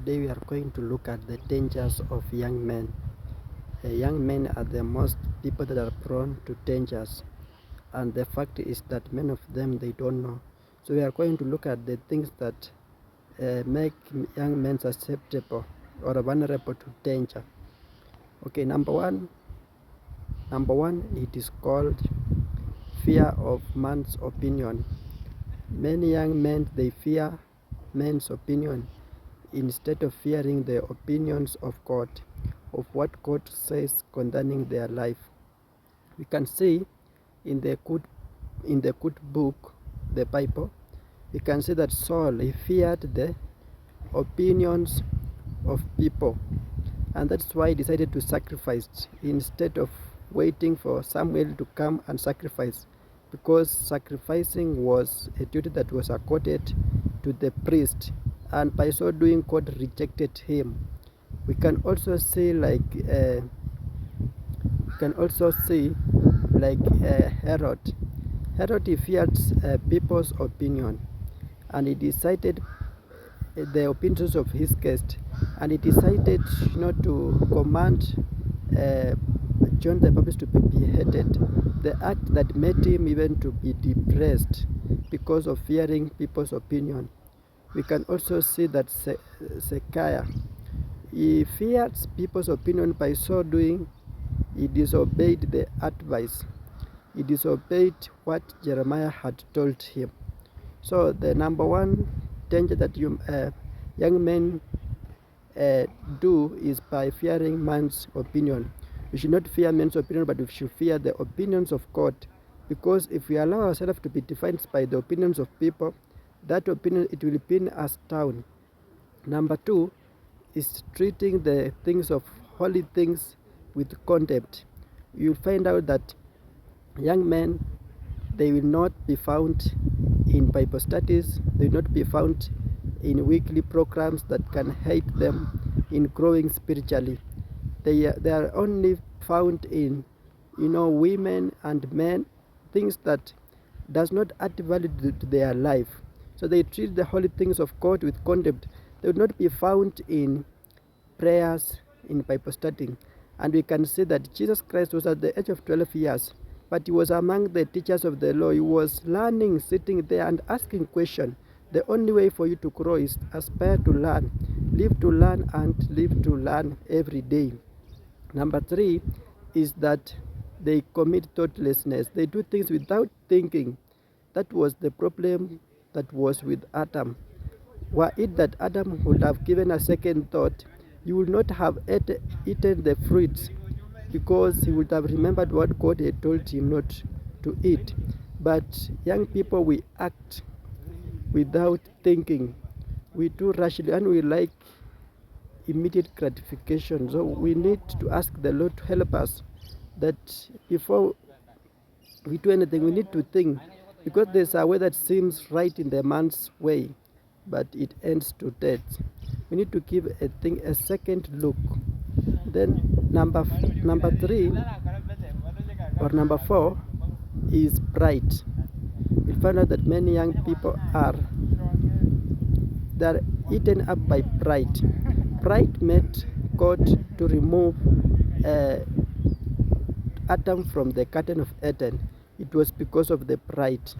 today we are going to look at the dangers of young men. Young men are the most people that are prone to dangers, and the fact is that many of them they don't know. So we are going to look at the things that make young men susceptible or vulnerable to danger. Okay, number one, it is called fear of man's opinion. Many young men they fear men's opinion instead of fearing the opinions of God, of what God says concerning their life. We can see in the good book, the Bible, we can see that Saul he feared the opinions of people, and that's why he decided to sacrifice instead of waiting for Samuel to come and sacrifice, because sacrificing was a duty that was accorded to the priest, and by so doing God rejected him. We can also see Herod. Herod he feared people's opinion, and he decided the opinions of his guest, and he decided not to command John the Baptist to be beheaded, the act that made him even to be depressed because of fearing people's opinion. We can also see that Zechariah, he feared people's opinion. By so doing, he disobeyed the advice. He disobeyed what Jeremiah had told him. So the number one danger that young men do is by fearing man's opinion. We should not fear men's opinion, but we should fear the opinions of God. Because if we allow ourselves to be defined by the opinions of people, that opinion it will pin us down. Number two is treating the things of holy things with contempt. You'll find out that young men they will not be found in Bible studies, they will not be found in weekly programs that can help them in growing spiritually. They are only found in women and men, things that does not add value to their life. So they treat the holy things of God with contempt. They will not be found in prayers, in Bible studying. And we can see that Jesus Christ was at the age of 12 years, but he was among the teachers of the law. He was learning, sitting there and asking questions. The only way for you to grow is aspire to learn, live to learn, and live to learn every day. Number three is that they commit thoughtlessness. They do things without thinking. That was the problem that was with Adam. Were it that Adam would have given a second thought, he would not have eaten the fruits, because he would have remembered what God had told him not to eat. But young people, we act without thinking. We do rashly and we like immediate gratification. So we need to ask the Lord to help us that before we do anything, we need to think, because there's a way that seems right in the man's way, but it ends to death. We need to give a thing a second look. Then number three or number four is pride. We find out that many young people they're eaten up by pride. Pride made God to remove Adam from the Garden of Eden. It was because of the pride.